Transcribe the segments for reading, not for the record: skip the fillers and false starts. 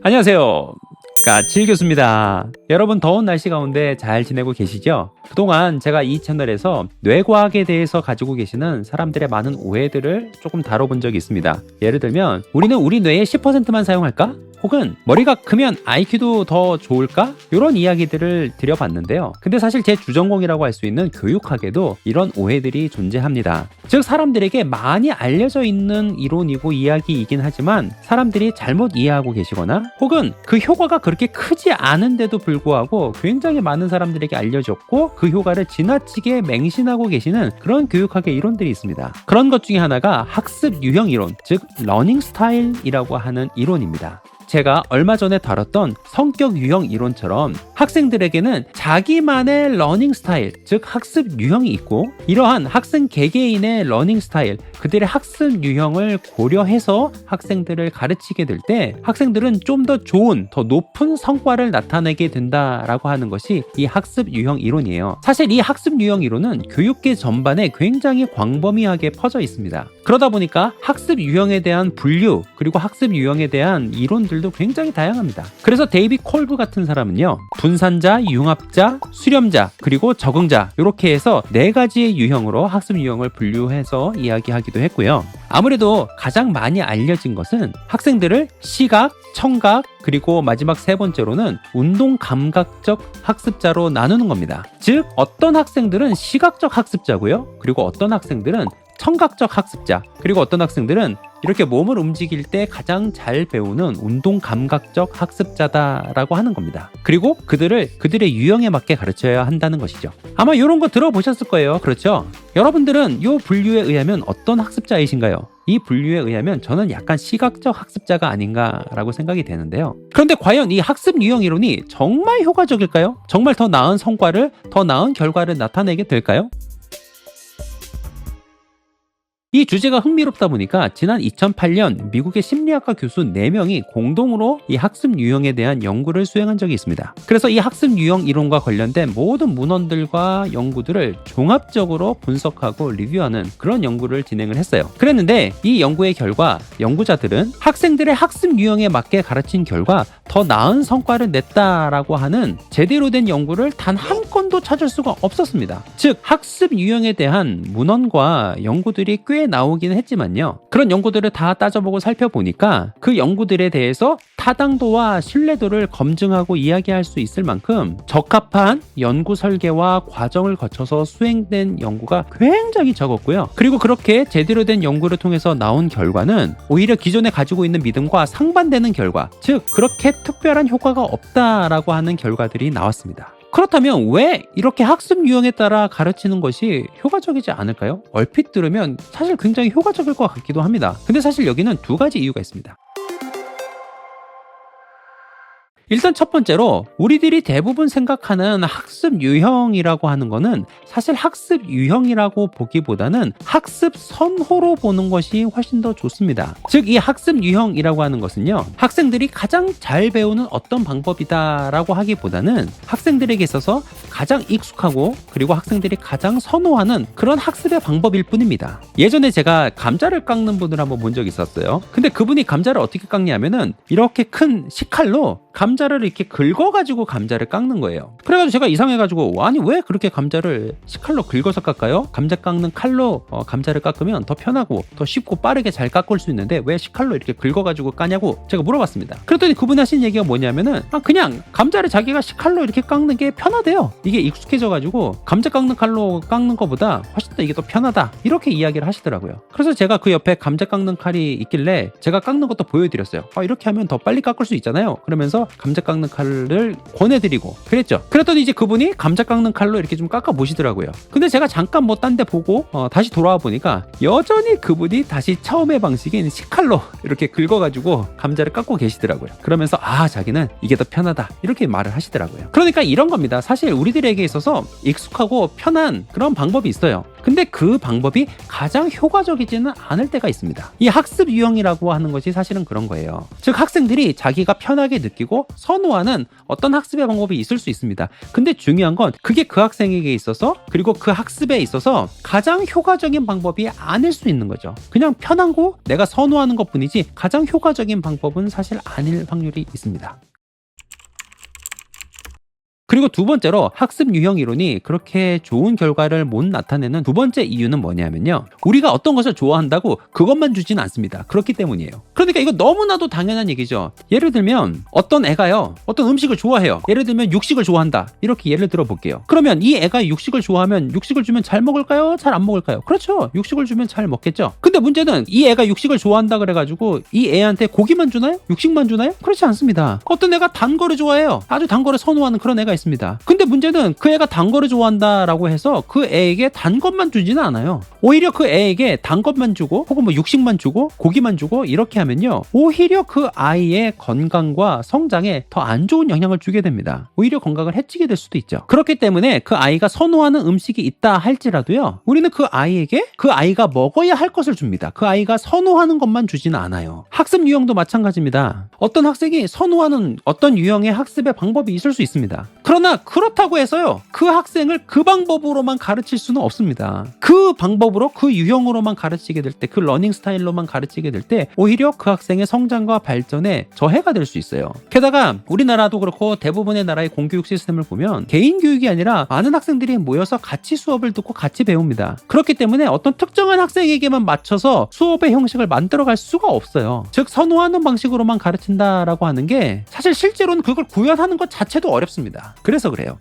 안녕하세요. 까칠 교수입니다. 여러분 더운 날씨 가운데 잘 지내고 계시죠? 그동안 제가 이 채널에서 뇌과학에 대해서 가지고 계시는 사람들의 많은 오해들을 조금 다뤄본 적이 있습니다. 예를 들면 우리는 우리 뇌의 10%만 사용할까? 혹은 머리가 크면 IQ도 더 좋을까? 이런 이야기들을 드려봤는데요. 근데 사실 제 주전공이라고 할 수 있는 교육학에도 이런 오해들이 존재합니다. 즉 사람들에게 많이 알려져 있는 이론이고 이야기이긴 하지만 사람들이 잘못 이해하고 계시거나 혹은 그 효과가 그렇게 크지 않은데도 불구하고 굉장히 많은 사람들에게 알려졌고 그 효과를 지나치게 맹신하고 계시는 그런 교육학의 이론들이 있습니다. 그런 것 중에 하나가 학습 유형 이론, 즉 러닝 스타일이라고 하는 이론입니다. 제가 얼마 전에 다뤘던 성격 유형 이론처럼 학생들에게는 자기만의 러닝 스타일, 즉 학습 유형이 있고 이러한 학생 개개인의 러닝 스타일, 그들의 학습 유형을 고려해서 학생들을 가르치게 될 때 학생들은 좀 더 좋은, 더 높은 성과를 나타내게 된다라고 하는 것이 이 학습 유형 이론이에요. 사실 이 학습 유형 이론은 교육계 전반에 굉장히 광범위하게 퍼져 있습니다. 그러다 보니까 학습 유형에 대한 분류 그리고 학습 유형에 대한 이론들도 굉장히 다양합니다. 그래서 데이빗 콜브 같은 사람은요, 분산자, 융합자, 수렴자, 그리고 적응자 이렇게 해서 4가지의 유형으로 학습 유형을 분류해서 이야기하기도 했고요. 아무래도 가장 많이 알려진 것은 학생들을 시각, 청각, 그리고 마지막 3번째로는 운동 감각적 학습자로 나누는 겁니다. 즉 어떤 학생들은 시각적 학습자고요, 그리고 어떤 학생들은 청각적 학습자, 그리고 어떤 학생들은 이렇게 몸을 움직일 때 가장 잘 배우는 운동 감각적 학습자다라고 하는 겁니다. 그리고 그들의 유형에 맞게 가르쳐야 한다는 것이죠. 아마 이런 거 들어보셨을 거예요. 그렇죠? 여러분들은 이 분류에 의하면 어떤 학습자이신가요? 이 분류에 의하면 저는 약간 시각적 학습자가 아닌가라고 생각이 되는데요. 그런데 과연 이 학습 유형 이론이 정말 효과적일까요? 정말 더 나은 성과를, 더 나은 결과를 나타내게 될까요? 이 주제가 흥미롭다 보니까 지난 2008년 미국의 심리학과 교수 4명이 공동으로 이 학습 유형에 대한 연구를 수행한 적이 있습니다. 그래서 이 학습 유형 이론과 관련된 모든 문헌들과 연구들을 종합적으로 분석하고 리뷰하는 그런 연구를 진행을 했어요. 그랬는데 이 연구의 결과 연구자들은 학생들의 학습 유형에 맞게 가르친 결과 더 나은 성과를 냈다라고 하는 제대로 된 연구를 단 한 건도 찾을 수가 없었습니다. 즉 학습 유형에 대한 문헌과 연구들이 꽤 나오긴 했지만요, 그런 연구들을 다 따져보고 살펴보니까 그 연구들에 대해서 타당도와 신뢰도를 검증하고 이야기할 수 있을 만큼 적합한 연구 설계와 과정을 거쳐서 수행된 연구가 굉장히 적었고요. 그리고 그렇게 제대로 된 연구를 통해서 나온 결과는 오히려 기존에 가지고 있는 믿음과 상반되는 결과, 즉 그렇게 특별한 효과가 없다라고 하는 결과들이 나왔습니다. 그렇다면 왜 이렇게 학습 유형에 따라 가르치는 것이 효과적이지 않을까요? 얼핏 들으면 사실 굉장히 효과적일 것 같기도 합니다. 근데 사실 여기는 2가지 이유가 있습니다. 일단 첫 번째로 우리들이 대부분 생각하는 학습 유형이라고 하는 거는 사실 학습 유형이라고 보기보다는 학습 선호로 보는 것이 훨씬 더 좋습니다. 즉 이 학습 유형이라고 하는 것은요, 학생들이 가장 잘 배우는 어떤 방법이다라고 하기보다는 학생들에게 있어서 가장 익숙하고 그리고 학생들이 가장 선호하는 그런 학습의 방법일 뿐입니다. 예전에 제가 감자를 깎는 분을 한번 본 적이 있었어요. 근데 그분이 감자를 어떻게 깎냐면은 이렇게 큰 식칼로 감자를 이렇게 긁어가지고 감자를 깎는 거예요. 그래가지고 제가 이상해가지고, 아니 왜 그렇게 감자를 식칼로 긁어서 깎아요? 감자 깎는 칼로 감자를 깎으면 더 편하고 더 쉽고 빠르게 잘 깎을 수 있는데 왜 식칼로 이렇게 긁어가지고 까냐고 제가 물어봤습니다. 그랬더니 그분이 하신 얘기가 뭐냐면은 그냥 감자를 자기가 식칼로 이렇게 깎는 게 편하대요. 이게 익숙해져가지고 감자 깎는 칼로 깎는 것보다 훨씬 더 이게 더 편하다, 이렇게 이야기를 하시더라고요. 그래서 제가 그 옆에 감자 깎는 칼이 있길래 제가 깎는 것도 보여드렸어요. 이렇게 하면 더 빨리 깎을 수 있잖아요. 그러면서 감자 깎는 칼을 권해드리고 그랬죠. 그랬더니 이제 그분이 감자 깎는 칼로 이렇게 좀 깎아 보시더라고요. 근데 제가 잠깐 뭐 딴 데 보고 다시 돌아와 보니까 여전히 그분이 다시 처음의 방식인 식칼로 이렇게 긁어가지고 감자를 깎고 계시더라고요. 그러면서 자기는 이게 더 편하다, 이렇게 말을 하시더라고요. 그러니까 이런 겁니다. 사실 우리들이 학생들에게 있어서 익숙하고 편한 그런 방법이 있어요. 근데 그 방법이 가장 효과적이지는 않을 때가 있습니다. 이 학습 유형이라고 하는 것이 사실은 그런 거예요. 즉 학생들이 자기가 편하게 느끼고 선호하는 어떤 학습의 방법이 있을 수 있습니다. 근데 중요한 건 그게 그 학생에게 있어서 그리고 그 학습에 있어서 가장 효과적인 방법이 아닐 수 있는 거죠. 그냥 편한 거 내가 선호하는 것뿐이지 가장 효과적인 방법은 사실 아닐 확률이 있습니다. 그리고 두 번째로 학습 유형 이론이 그렇게 좋은 결과를 못 나타내는 두 번째 이유는 뭐냐면요. 우리가 어떤 것을 좋아한다고 그것만 주지는 않습니다. 그렇기 때문이에요. 그러니까 이거 너무나도 당연한 얘기죠. 예를 들면 어떤 애가요. 어떤 음식을 좋아해요. 예를 들면 육식을 좋아한다. 이렇게 예를 들어 볼게요. 그러면 이 애가 육식을 좋아하면 육식을 주면 잘 먹을까요? 잘 안 먹을까요? 그렇죠. 육식을 주면 잘 먹겠죠. 근데 문제는 이 애가 육식을 좋아한다 그래가지고 이 애한테 고기만 주나요? 육식만 주나요? 그렇지 않습니다. 어떤 애가 단 거를 좋아해요. 아주 단 거를 선호하는 그런 애가 있습니다. 근데 문제는 그 애가 단 거를 좋아한다라고 해서 그 애에게 단 것만 주지는 않아요. 오히려 그 애에게 단 것만 주고 혹은 뭐 육식만 주고 고기만 주고 이렇게 하면요. 오히려 그 아이의 건강과 성장에 더 안 좋은 영향을 주게 됩니다. 오히려 건강을 해치게 될 수도 있죠. 그렇기 때문에 그 아이가 선호하는 음식이 있다 할지라도요. 우리는 그 아이에게 그 아이가 먹어야 할 것을 줍니다. 그 아이가 선호하는 것만 주지는 않아요. 학습 유형도 마찬가지입니다. 어떤 학생이 선호하는 어떤 유형의 학습의 방법이 있을 수 있습니다. 그러나 그렇다고 해서요. 그 학생을 그 방법으로만 가르칠 수는 없습니다. 그 방법으로 그 유형으로만 가르치게 될 때 그 러닝 스타일로만 가르치게 될 때 오히려 그 학생의 성장과 발전에 저해가 될 수 있어요. 게다가 우리나라도 그렇고 대부분의 나라의 공교육 시스템을 보면 개인 교육이 아니라 많은 학생들이 모여서 같이 수업을 듣고 같이 배웁니다. 그렇기 때문에 어떤 특정한 학생에게만 맞춰서 수업의 형식을 만들어갈 수가 없어요. 즉 선호하는 방식으로만 가르친다라고 하는 게 사실 실제로는 그걸 구현하는 것 자체도 어렵습니다. 그래서 그래요.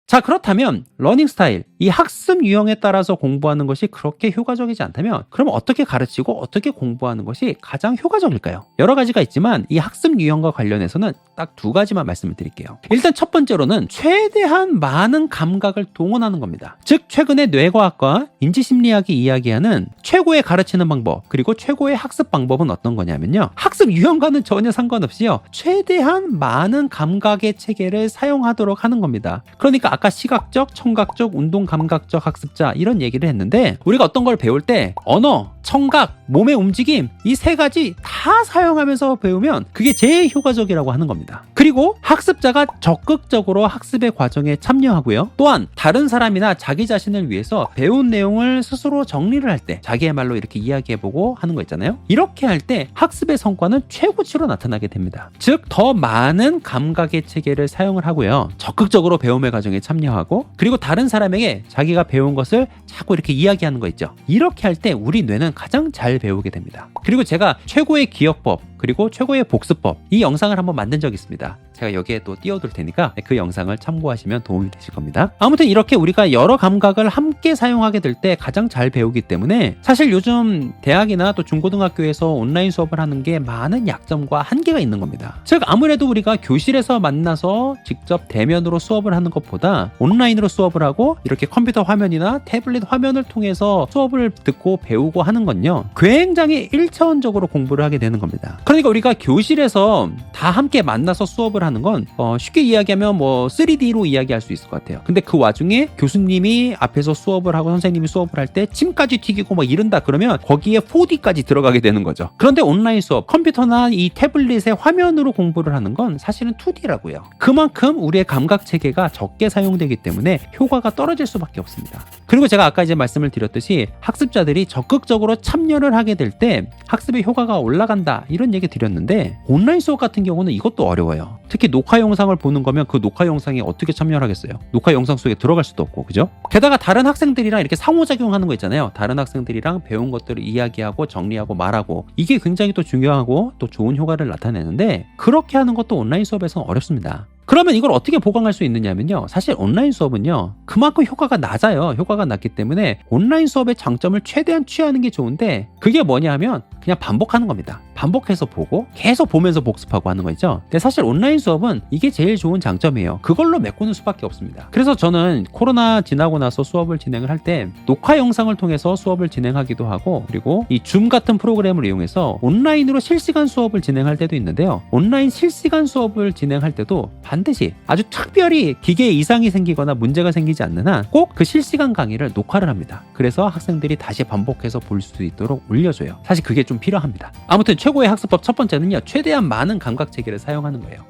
자, 그렇다면 러닝 스타일, 이 학습 유형에 따라서 공부하는 것이 그렇게 효과적이지 않다면 그럼 어떻게 가르치고 어떻게 공부하는 것이 가장 효과적일까요? 여러 가지가 있지만 이 학습 유형과 관련해서는 딱 두 가지만 말씀을 드릴게요. 일단 첫 번째로는 최대한 많은 감각을 동원하는 겁니다. 즉 최근에 뇌과학과 인지심리학이 이야기하는 최고의 가르치는 방법 그리고 최고의 학습 방법은 어떤 거냐면요. 학습 유형과는 전혀 상관없이요. 최대한 많은 감각의 체계를 사용하도록 하는 겁니다. 그러니까 아까 시각적, 청각적, 운동감각적 학습자 이런 얘기를 했는데 우리가 어떤 걸 배울 때 언어, 청각, 몸의 움직임 이 세 가지 다 사용하면서 배우면 그게 제일 효과적이라고 하는 겁니다. 그리고 학습자가 적극적으로 학습의 과정에 참여하고요. 또한 다른 사람이나 자기 자신을 위해서 배운 내용을 스스로 정리를 할 때 자기의 말로 이렇게 이야기해보고 하는 거 있잖아요. 이렇게 할 때 학습의 성과는 최고치로 나타나게 됩니다. 즉 더 많은 감각의 체계를 사용을 하고요. 적극적으로 배움의 과정에 참여하고 그리고 다른 사람에게 자기가 배운 것을 자꾸 이렇게 이야기하는 거 있죠. 이렇게 할 때 우리 뇌는 가장 잘 배우게 됩니다. 그리고 제가 최고의 기억법 그리고 최고의 복습법 이 영상을 한번 만든 적이 있습니다. 제가 여기에 또 띄워둘 테니까 그 영상을 참고하시면 도움이 되실 겁니다. 아무튼 이렇게 우리가 여러 감각을 함께 사용하게 될 때 가장 잘 배우기 때문에 사실 요즘 대학이나 또 중고등학교에서 온라인 수업을 하는 게 많은 약점과 한계가 있는 겁니다. 즉 아무래도 우리가 교실에서 만나서 직접 대면으로 수업을 하는 것보다 온라인으로 수업을 하고 이렇게 컴퓨터 화면이나 태블릿 화면을 통해서 수업을 듣고 배우고 하는 건요. 굉장히 1차원적으로 공부를 하게 되는 겁니다. 그러니까 우리가 교실에서 다 함께 만나서 수업을 하는 건 쉽게 이야기하면 뭐 3D로 이야기할 수 있을 것 같아요. 근데 그 와중에 교수님이 앞에서 수업을 하고 선생님이 수업을 할 때 침까지 튀기고 막 이른다 그러면 거기에 4D까지 들어가게 되는 거죠. 그런데 온라인 수업, 컴퓨터나 이 태블릿의 화면으로 공부를 하는 건 사실은 2D라고요. 그만큼 우리의 감각 체계가 적게 사용되기 때문에 효과가 떨어질 수밖에 없습니다. 그리고 제가 아까 이제 말씀을 드렸듯이 학습자들이 적극적으로 참여를 하게 될 때 학습의 효과가 올라간다 이런 얘기 드렸는데 온라인 수업 같은 경우는 이것도 어려워요. 특히 녹화 영상을 보는 거면 그 녹화 영상에 어떻게 참여를 하겠어요? 녹화 영상 속에 들어갈 수도 없고 그죠? 게다가 다른 학생들이랑 이렇게 상호작용하는 거 있잖아요. 다른 학생들이랑 배운 것들을 이야기하고 정리하고 말하고 이게 굉장히 또 중요하고 또 좋은 효과를 나타내는데 그렇게 하는 것도 온라인 수업에서는 어렵습니다. 그러면 이걸 어떻게 보강할 수 있느냐면요. 사실 온라인 수업은요. 그만큼 효과가 낮아요. 효과가 낮기 때문에 온라인 수업의 장점을 최대한 취하는 게 좋은데 그게 뭐냐 하면 그냥 반복하는 겁니다. 반복해서 보고 계속 보면서 복습하고 하는 거 있죠. 근데 사실 온라인 수업은 이게 제일 좋은 장점이에요. 그걸로 메꾸는 수밖에 없습니다. 그래서 저는 코로나 지나고 나서 수업을 진행을 할 때 녹화 영상을 통해서 수업을 진행하기도 하고 그리고 이 줌 같은 프로그램을 이용해서 온라인으로 실시간 수업을 진행할 때도 있는데요. 온라인 실시간 수업을 진행할 때도 반드시 아주 특별히 기계에 이상이 생기거나 문제가 생기지 않는 한 꼭 그 실시간 강의를 녹화를 합니다. 그래서 학생들이 다시 반복해서 볼 수 있도록 올려줘요. 사실 그게 좀 필요합니다. 아무튼 최고의 학습법 첫 번째는요, 최대한 많은 감각 체계를 사용하는 거예요.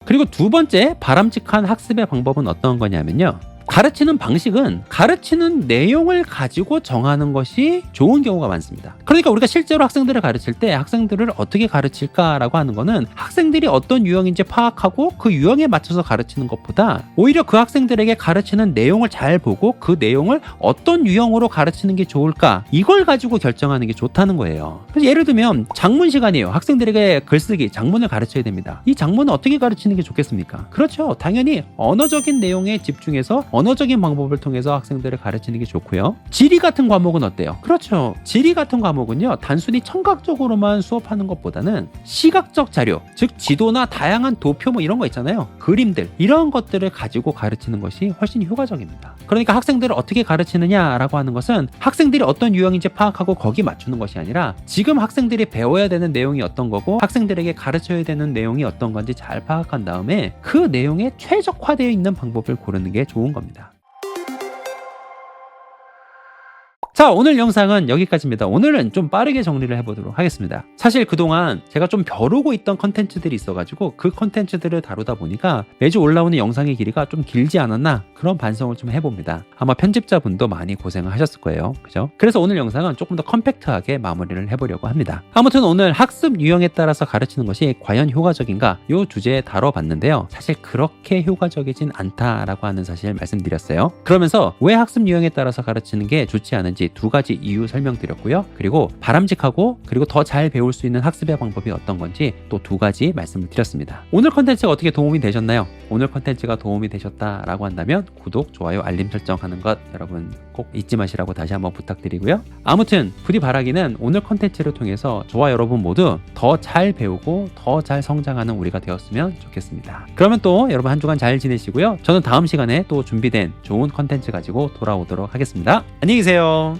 그리고 두 번째 바람직한 학습의 방법은 어떤 거냐면요, 가르치는 방식은 가르치는 내용을 가지고 정하는 것이 좋은 경우가 많습니다. 그러니까 우리가 실제로 학생들을 가르칠 때 학생들을 어떻게 가르칠까라고 하는 거는 학생들이 어떤 유형인지 파악하고 그 유형에 맞춰서 가르치는 것보다 오히려 그 학생들에게 가르치는 내용을 잘 보고 그 내용을 어떤 유형으로 가르치는 게 좋을까, 이걸 가지고 결정하는 게 좋다는 거예요. 그래서 예를 들면 작문 시간이에요. 학생들에게 글쓰기, 작문을 가르쳐야 됩니다. 이 작문을 어떻게 가르치는 게 좋겠습니까? 그렇죠. 당연히 언어적인 내용에 집중해서 언어적인 방법을 통해서 학생들을 가르치는 게 좋고요. 지리 같은 과목은 어때요? 그렇죠. 지리 같은 과목은요, 단순히 청각적으로만 수업하는 것보다는 시각적 자료, 즉 지도나 다양한 도표 뭐 이런 거 있잖아요. 그림들, 이런 것들을 가지고 가르치는 것이 훨씬 효과적입니다. 그러니까 학생들을 어떻게 가르치느냐라고 하는 것은 학생들이 어떤 유형인지 파악하고 거기 맞추는 것이 아니라 지금 학생들이 배워야 되는 내용이 어떤 거고 학생들에게 가르쳐야 되는 내용이 어떤 건지 잘 파악한 다음에 그 내용에 최적화되어 있는 방법을 고르는 게 좋은 겁니다. 자, 오늘 영상은 여기까지입니다. 오늘은 좀 빠르게 정리를 해보도록 하겠습니다. 사실 그동안 제가 좀 벼르고 있던 컨텐츠들이 있어가지고 그 컨텐츠들을 다루다 보니까 매주 올라오는 영상의 길이가 좀 길지 않았나, 그런 반성을 좀 해봅니다. 아마 편집자분도 많이 고생을 하셨을 거예요. 그죠? 그래서 오늘 영상은 조금 더 컴팩트하게 마무리를 해보려고 합니다. 아무튼 오늘 학습 유형에 따라서 가르치는 것이 과연 효과적인가, 이 주제에 다뤄봤는데요. 사실 그렇게 효과적이진 않다라고 하는 사실 말씀드렸어요. 그러면서 왜 학습 유형에 따라서 가르치는 게 좋지 않은지 두 가지 이유 설명드렸고요. 그리고 바람직하고 그리고 더 잘 배울 수 있는 학습의 방법이 어떤 건지 또 두 가지 말씀을 드렸습니다. 오늘 컨텐츠가 어떻게 도움이 되셨나요? 오늘 컨텐츠가 도움이 되셨다라고 한다면 구독, 좋아요, 알림 설정하는 것 여러분 꼭 잊지 마시라고 다시 한번 부탁드리고요. 아무튼 부디 바라기는 오늘 컨텐츠를 통해서 저와 여러분 모두 더 잘 배우고 더 잘 성장하는 우리가 되었으면 좋겠습니다. 그러면 또 여러분 한 주간 잘 지내시고요. 저는 다음 시간에 또 준비된 좋은 컨텐츠 가지고 돌아오도록 하겠습니다. 안녕히 계세요.